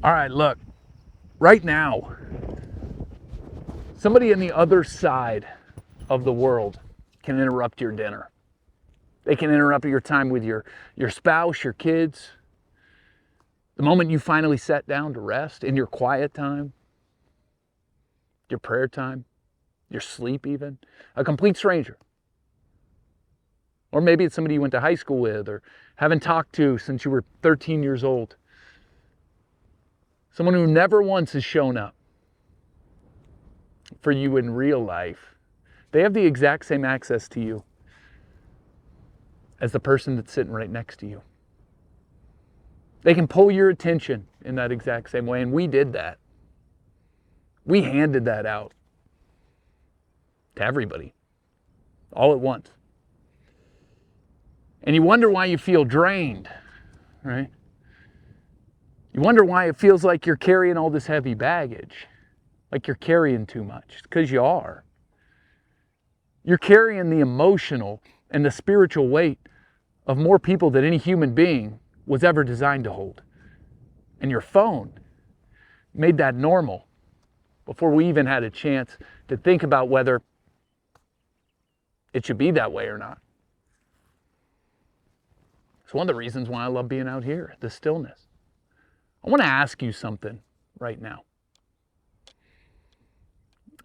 All right, look, right now, somebody on the other side of the world can interrupt your dinner. They can interrupt your time with your spouse, your kids. The moment you finally sat down to rest, in your quiet time, your prayer time, your sleep even, a complete stranger. Or maybe it's somebody you went to high school with or haven't talked to since you were 13 years old. Someone who never once has shown up for you in real life. They have the exact same access to you as the person that's sitting right next to you. They can pull your attention in that exact same way, and we did that. We handed that out to everybody, all at once. And you wonder why you feel drained, right? You wonder why it feels like you're carrying all this heavy baggage, like you're carrying too much. It's because you are. You're carrying the emotional and the spiritual weight of more people than any human being was ever designed to hold. And your phone made that normal before we even had a chance to think about whether it should be that way or not. It's one of the reasons why I love being out here, the stillness. I want to ask you something right now.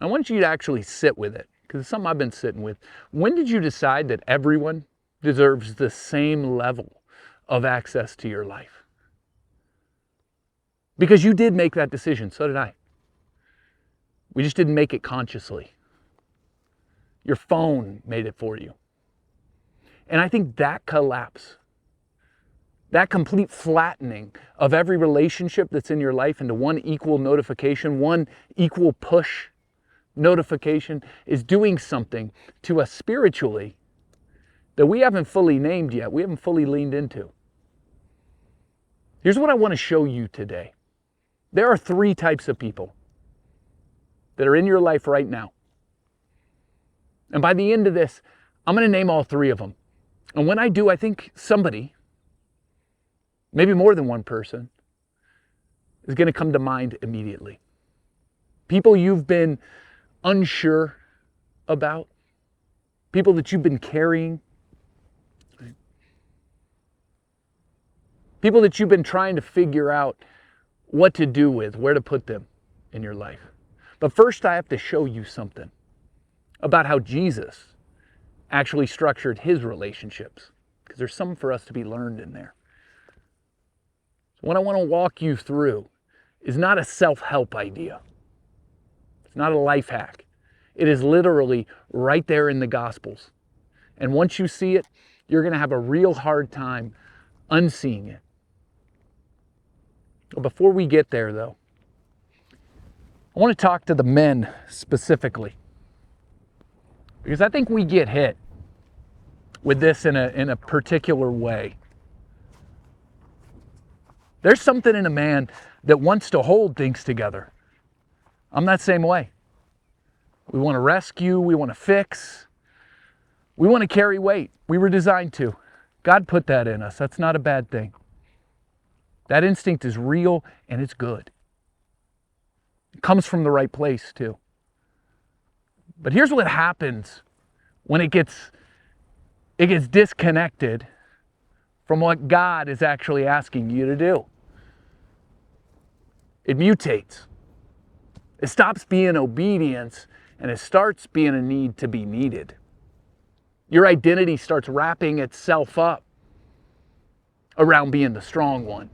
I want you to actually sit with it, because it's something I've been sitting with. When did you decide that everyone deserves the same level of access to your life? Because you did make that decision, so did I. We just didn't make it consciously. Your phone made it for you. And I think that collapse, that complete flattening of every relationship that's in your life into one equal notification, one equal push notification, is doing something to us spiritually that we haven't fully named yet, we haven't fully leaned into. Here's what I want to show you today. There are 3 types of people that are in your life right now. And by the end of this, I'm going to name all 3 of them. And when I do, I think somebody, maybe more than one person, is going to come to mind immediately. People you've been unsure about, people that you've been carrying, people that you've been trying to figure out what to do with, where to put them in your life. But first I have to show you something about how Jesus actually structured his relationships, because there's something for us to be learned in there. So what I want to walk you through is not a self-help idea. It's not a life hack. It is literally right there in the Gospels. And once you see it, you're going to have a real hard time unseeing it. Well, before we get there, though, I want to talk to the men specifically, because I think we get hit with this in a particular way. There's something in a man that wants to hold things together. I'm that same way. We want to rescue, we want to fix, we want to carry weight. We were designed to. God put that in us. That's not a bad thing. That instinct is real and it's good. It comes from the right place too. But here's what happens when it gets disconnected from what God is actually asking you to do. It mutates. It stops being obedience and it starts being a need to be needed. Your identity starts wrapping itself up around being the strong one,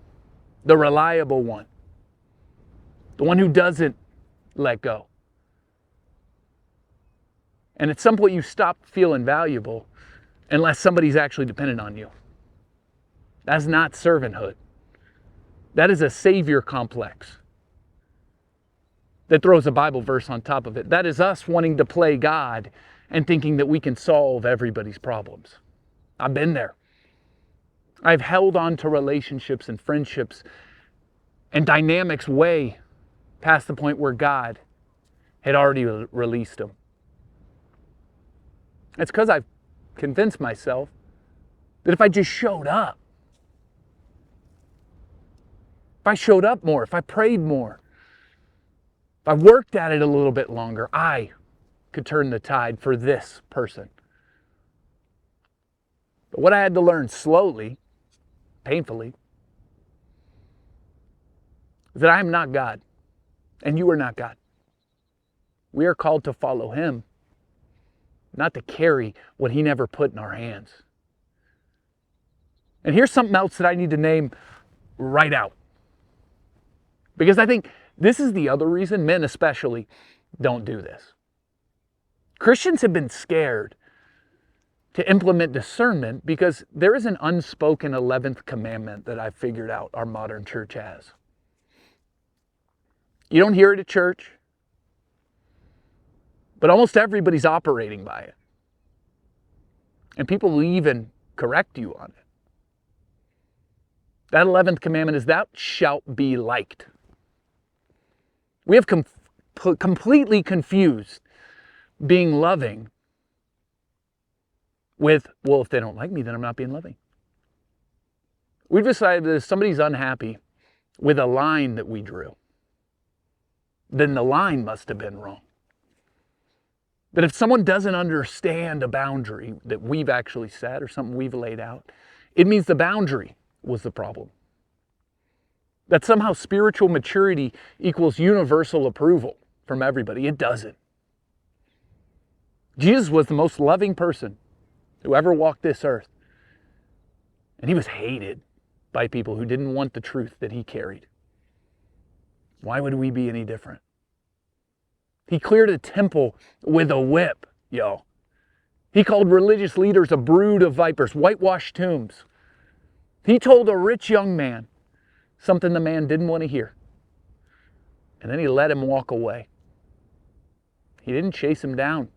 the reliable one, the one who doesn't let go. And at some point you stop feeling valuable unless somebody's actually dependent on you. That's not servanthood. That is a savior complex that throws a Bible verse on top of it. That is us wanting to play God and thinking that we can solve everybody's problems. I've been there. I've held on to relationships and friendships and dynamics way past the point where God had already released them. It's because I've convinced myself that if I just showed up, if I showed up more, if I prayed more, if I worked at it a little bit longer, I could turn the tide for this person. But what I had to learn slowly, painfully, is that I am not God, and you are not God. We are called to follow Him, not to carry what He never put in our hands. And here's something else that I need to name right out. Because I think this is the other reason men especially don't do this. Christians have been scared to implement discernment because there is an unspoken 11th commandment that I've figured out our modern church has. You don't hear it at church, but almost everybody's operating by it. And people will even correct you on it. That 11th commandment is, thou shalt be liked. We have completely confused being loving with, well, if they don't like me, then I'm not being loving. We've decided that if somebody's unhappy with a line that we drew, then the line must have been wrong. That if someone doesn't understand a boundary that we've actually set or something we've laid out, it means the boundary was the problem. That somehow spiritual maturity equals universal approval from everybody. It doesn't. Jesus was the most loving person who ever walked this earth. And He was hated by people who didn't want the truth that He carried. Why would we be any different? He cleared a temple with a whip, yo. He called religious leaders a brood of vipers, whitewashed tombs. He told a rich young man something the man didn't want to hear. And then He let him walk away. He didn't chase him down.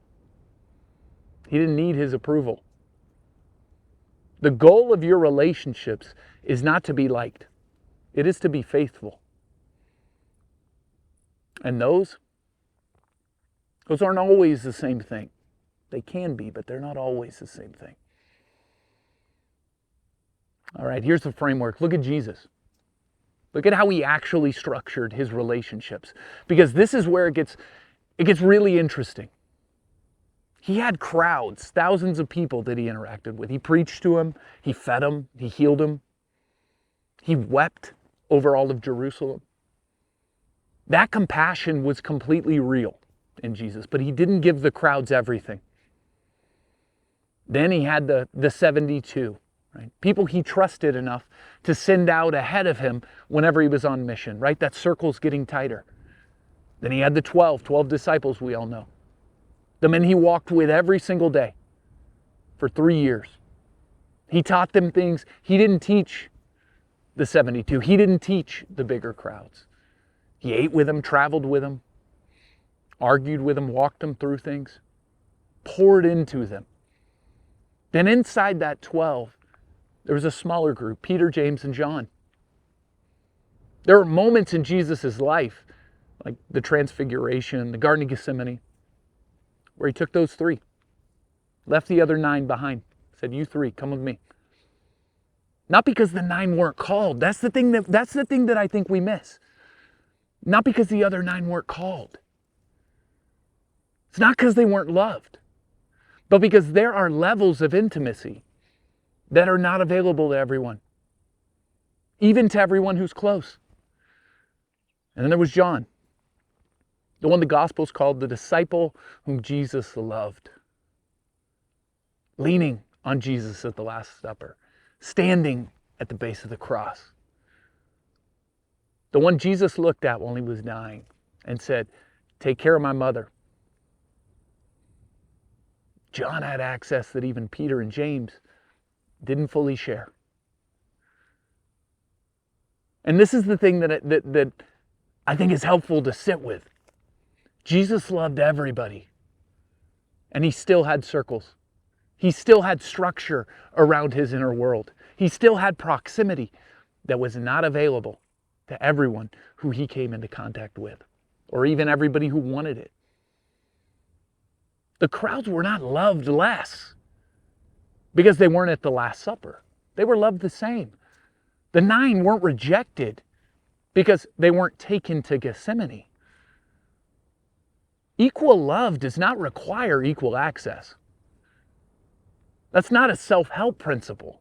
He didn't need his approval. The goal of your relationships is not to be liked. It is to be faithful. And those aren't always the same thing. They can be, but they're not always the same thing. All right, here's the framework. Look at Jesus. Look at how He actually structured His relationships. Because this is where it gets really interesting. He had crowds, thousands of people that He interacted with. He preached to them, He fed them, He healed them. He wept over all of Jerusalem. That compassion was completely real in Jesus, but He didn't give the crowds everything. Then He had the 72, right? People He trusted enough to send out ahead of Him whenever He was on mission, right? That circle's getting tighter. Then He had the 12 disciples we all know. The men He walked with every single day for 3 years. He taught them things He didn't teach the 72. He didn't teach the bigger crowds. He ate with them, traveled with them, argued with them, walked them through things, poured into them. Then inside that 12, there was a smaller group, Peter, James, and John. There were moments in Jesus' life, like the Transfiguration, the Garden of Gethsemane, where He took those 3, left the other 9 behind, said, you 3, come with me. Not because the 9 weren't called. That's the thing that I think we miss. Not because the other 9 weren't called. It's not because they weren't loved, but because there are levels of intimacy that are not available to everyone, even to everyone who's close. And then there was John, the one the Gospels called the disciple whom Jesus loved, leaning on Jesus at the Last Supper, standing at the base of the cross. The one Jesus looked at while He was dying and said, take care of my mother. John had access that even Peter and James didn't fully share. And this is the thing that I think is helpful to sit with. Jesus loved everybody, and He still had circles. He still had structure around His inner world. He still had proximity that was not available to everyone who He came into contact with, or even everybody who wanted it. The crowds were not loved less because they weren't at the Last Supper. They were loved the same. The 9 weren't rejected because they weren't taken to Gethsemane. Equal love does not require equal access. That's not a self-help principle.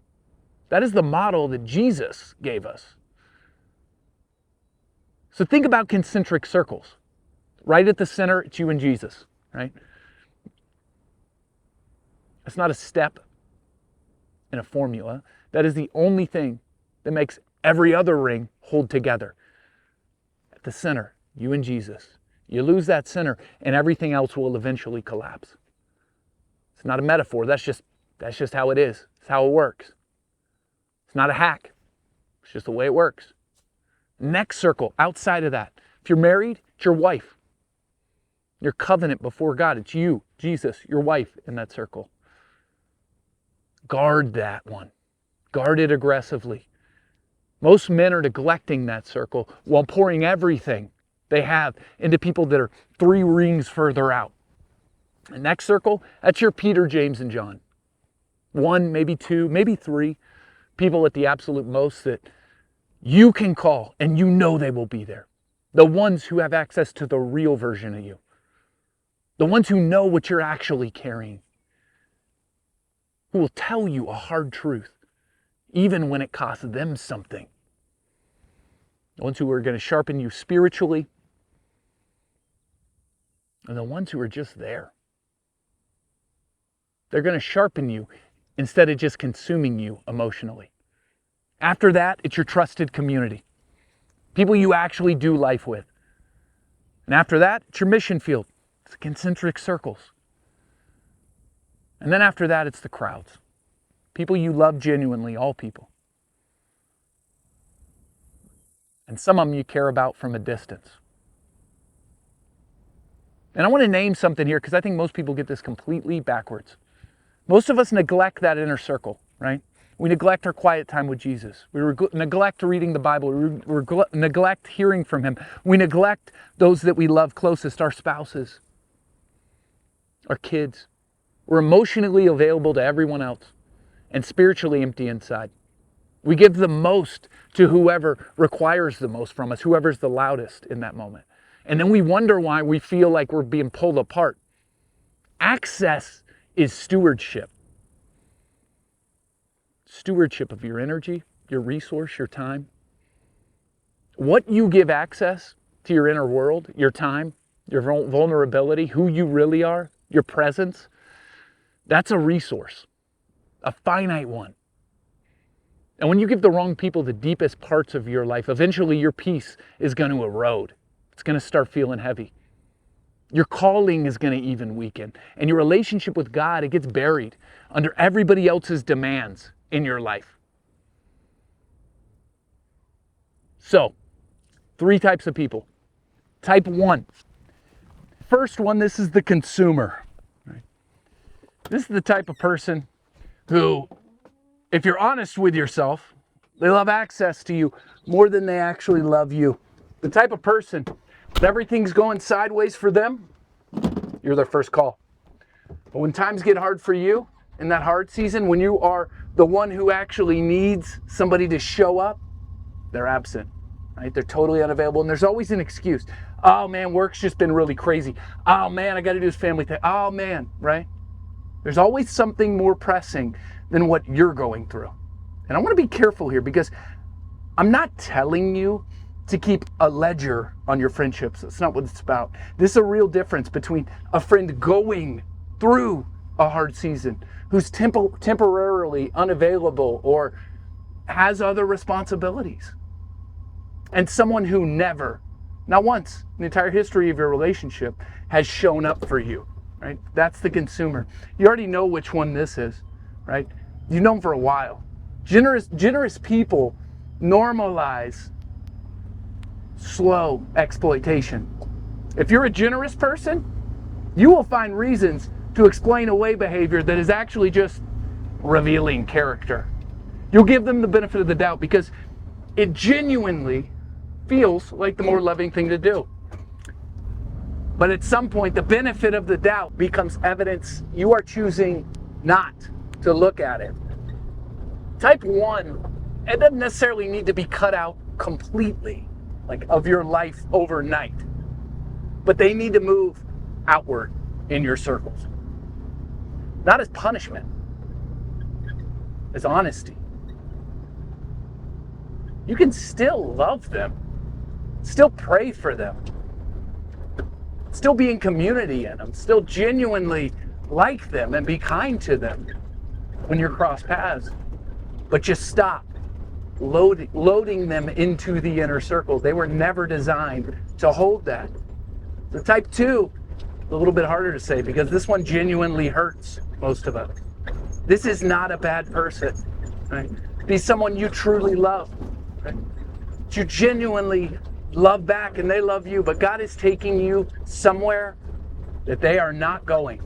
That is the model that Jesus gave us. So think about concentric circles. Right at the center, it's you and Jesus, right? It's not a step in a formula. That is the only thing that makes every other ring hold together. At the center, you and Jesus. You lose that center and everything else will eventually collapse. It's not a metaphor. That's just how it is. It's how it works. It's not a hack. It's just the way it works. Next circle, outside of that. If you're married, it's your wife. Your covenant before God. It's you, Jesus, your wife in that circle. Guard that one. Guard it aggressively. Most men are neglecting that circle while pouring everything they have into people that are 3 rings further out. The next circle, that's your Peter, James, and John. 1, maybe 2, maybe 3 people at the absolute most that you can call and you know they will be there. The ones who have access to the real version of you. The ones who know what you're actually carrying. Who will tell you a hard truth, even when it costs them something. The ones who are going to sharpen you spiritually, and the ones who are just there. They're going to sharpen you instead of just consuming you emotionally. After that, it's your trusted community. People you actually do life with. And after that, it's your mission field. It's the concentric circles. And then after that, it's the crowds. People you love genuinely, all people. And some of them you care about from a distance. And I want to name something here because I think most people get this completely backwards. Most of us neglect that inner circle, right? We neglect our quiet time with Jesus. We neglect reading the Bible. We neglect hearing from Him. We neglect those that we love closest, our spouses, our kids. We're emotionally available to everyone else and spiritually empty inside. We give the most to whoever requires the most from us, whoever's the loudest in that moment. And then we wonder why we feel like we're being pulled apart. Access is stewardship. Stewardship of your energy, your resource, your time. What you give access to your inner world, your time, your vulnerability, who you really are, your presence, that's a resource, a finite one. And when you give the wrong people the deepest parts of your life, eventually your peace is going to erode. It's going to start feeling heavy. Your calling is going to even weaken. And your relationship with God, it gets buried under everybody else's demands in your life. So, 3 types of people. Type 1. First one, this is the consumer. Right? This is the type of person who, if you're honest with yourself, they love access to you more than they actually love you. The type of person, if everything's going sideways for them, you're their first call. But when times get hard for you, in that hard season, when you are the one who actually needs somebody to show up, they're absent, right? They're totally unavailable, and there's always an excuse. Oh man, work's just been really crazy. Oh man, I got to do this family thing. Oh man, right? There's always something more pressing than what you're going through. And I want to be careful here because I'm not telling you to keep a ledger on your friendships. That's not what it's about. This is a real difference between a friend going through a hard season, who's temporarily unavailable or has other responsibilities, and someone who never, not once in the entire history of your relationship, has shown up for you, right? That's the consumer. You already know which one this is, right? You've known for a while. Generous people normalize slow exploitation. If you're a generous person, you will find reasons to explain away behavior that is actually just revealing character. You'll give them the benefit of the doubt because it genuinely feels like the more loving thing to do. But at some point, the benefit of the doubt becomes evidence you are choosing not to look at it. Type 1, it doesn't necessarily need to be cut out completely. like of your life overnight. But they need to move outward in your circles. Not as punishment, as honesty. You can still love them, still pray for them, still be in community in them, still genuinely like them and be kind to them when you're cross paths. But just stop loading them into the inner circles. They were never designed to hold that. So type 2, a little bit harder to say because this one genuinely hurts most of us. This is not a bad person, right? Be someone you truly love, right? You genuinely love back and they love you, but God is taking you somewhere that they are not going.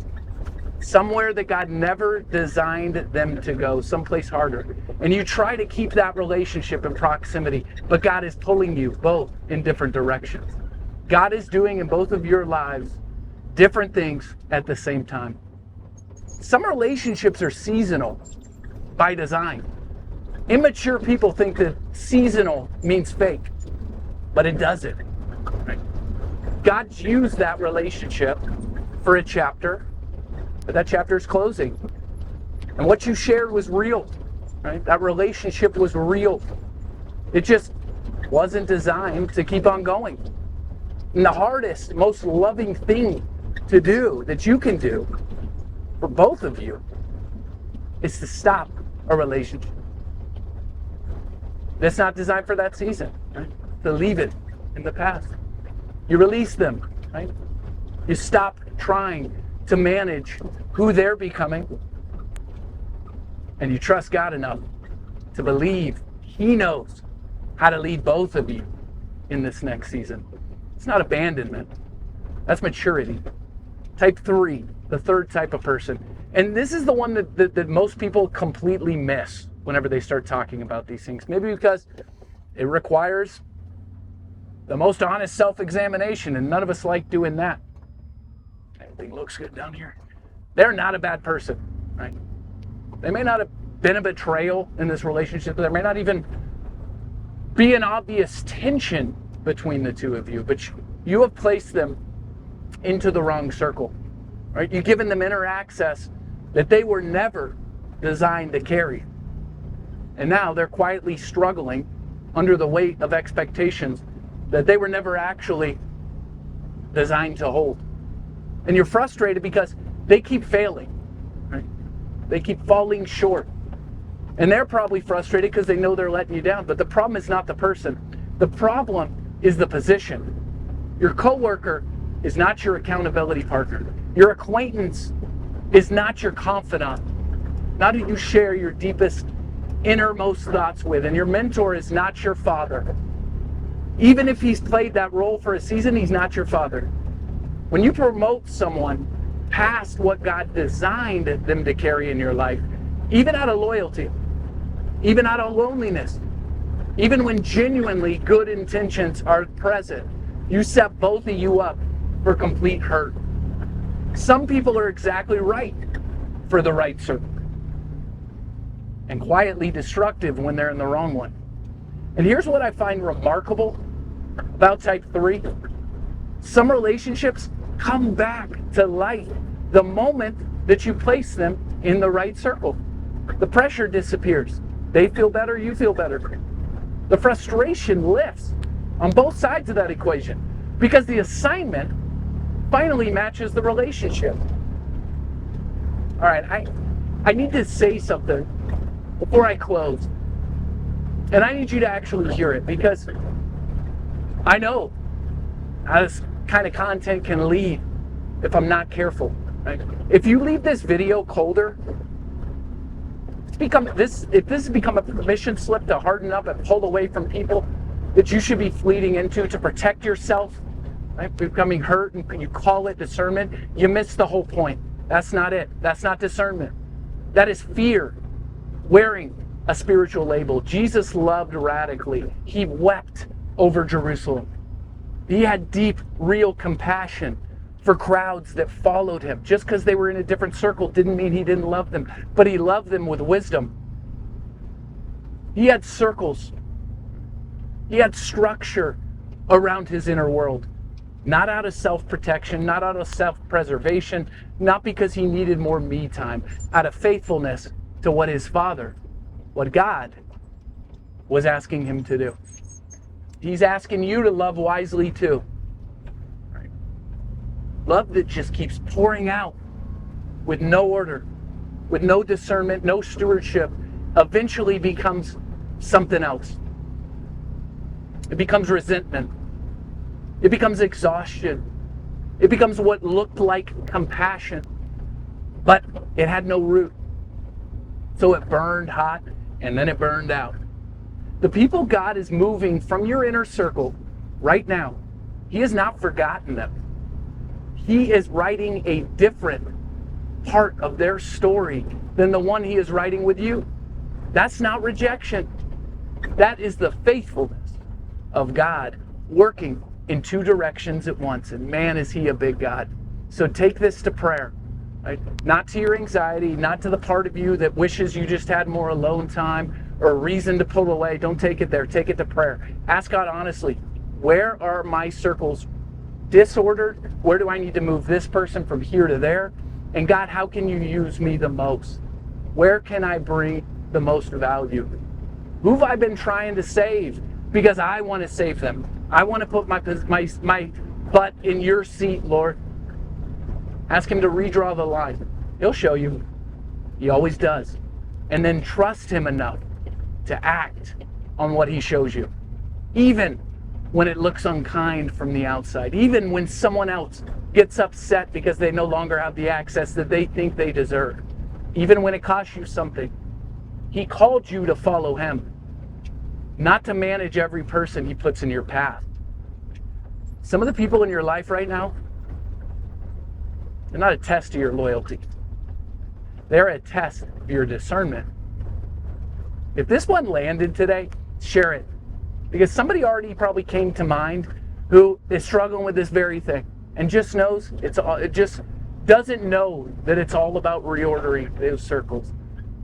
Somewhere that God never designed them to go, someplace harder. And you try to keep that relationship in proximity, but God is pulling you both in different directions. God is doing in both of your lives different things at the same time. Some relationships are seasonal by design. Immature people think that seasonal means fake, but it doesn't. Right? God's used that relationship for a chapter, but that chapter is closing. And what you shared was real, right? That relationship was real. It just wasn't designed to keep on going. And the hardest, most loving thing to do that you can do for both of you is to stop a relationship that's not designed for that season, right? To leave it in the past. You release them, right? You stop trying to manage who they're becoming, and you trust God enough to believe He knows how to lead both of you in this next season. It's not abandonment. That's maturity. Type 3, the third type of person. And this is the one that most people completely miss whenever they start talking about these things. Maybe because it requires the most honest self-examination, and none of us like doing that. Everything looks good down here. They're not a bad person, right? They may not have been a betrayal in this relationship. There may not even be an obvious tension between the two of you, but you have placed them into the wrong circle, right? You've given them inner access that they were never designed to carry. And now they're quietly struggling under the weight of expectations that they were never actually designed to hold. And you're frustrated because they keep failing, right? They keep falling short. And they're probably frustrated because they know they're letting you down. But the problem is not the person. The problem is the position. Your coworker is not your accountability partner. Your acquaintance is not your confidant. Not who you share your deepest, innermost thoughts with. And your mentor is not your father. Even if he's played that role for a season, he's not your father. When you promote someone past what God designed them to carry in your life, even out of loyalty, even out of loneliness, even when genuinely good intentions are present, you set both of you up for complete hurt. Some people are exactly right for the right circle and quietly destructive when they're in the wrong one. And here's what I find remarkable about type 3. Some relationships come back to life the moment that you place them in the right circle. The pressure disappears. They feel better, you feel better. The frustration lifts on both sides of that equation because the assignment finally matches the relationship. All right, I need to say something before I close. And I need you to actually hear it because I know how this kind of content can lead if I'm not careful. Right? If you leave this video colder, if this has become a permission slip to harden up and pull away from people that you should be fleeting into to protect yourself, right? Becoming hurt, and you call it discernment, you miss the whole point. That's not it. That's not discernment. That is fear wearing a spiritual label. Jesus loved radically. He wept over Jerusalem. He had deep, real compassion for crowds that followed him. Just because they were in a different circle didn't mean he didn't love them, but he loved them with wisdom. He had circles. He had structure around his inner world. Not out of self-protection, not out of self-preservation, not because he needed more me time, out of faithfulness to what his Father, what God was asking him to do. He's asking you to love wisely too. Right? Love that just keeps pouring out with no order, with no discernment, no stewardship, eventually becomes something else. It becomes resentment. It becomes exhaustion. It becomes what looked like compassion, but it had no root. So it burned hot and then it burned out. The people God is moving from your inner circle right now, he has not forgotten them. He is writing a different part of their story than the one he is writing with you. That's not rejection. That is the faithfulness of God working in two directions at once. And man, is he a big God. So take this to prayer. Right? Not to your anxiety, not to the part of you that wishes you just had more alone time or a reason to pull away. Don't take it there. Take it to prayer. Ask God honestly, where are my circles disordered? Where do I need to move this person from here to there? And God, how can you use me the most? Where can I bring the most value? Who have I been trying to save because I want to save them? I want to put my butt in your seat, Lord. Ask him to redraw the line. He'll show you. He always does. And then trust him enough to act on what he shows you. Even when it looks unkind from the outside. Even when someone else gets upset because they no longer have the access that they think they deserve. Even when it costs you something. He called you to follow him, not to manage every person he puts in your path. Some of the people in your life right now, they're not a test of your loyalty. They're a test of your discernment. If this one landed today, share it. Because somebody already probably came to mind who is struggling with this very thing and just knows it just doesn't know that it's all about reordering those circles.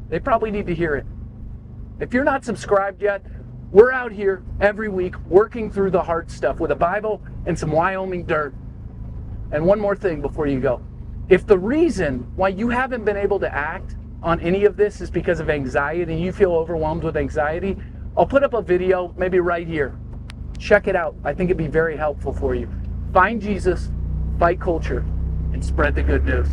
They probably need to hear it. If you're not subscribed yet, we're out here every week working through the hard stuff with a Bible and some Wyoming dirt. And one more thing before you go. If the reason why you haven't been able to act on any of this is because of anxiety and you feel overwhelmed with anxiety, I'll put up a video maybe right here. Check it out. I think it'd be very helpful for you. Find Jesus, fight culture, and spread the good news.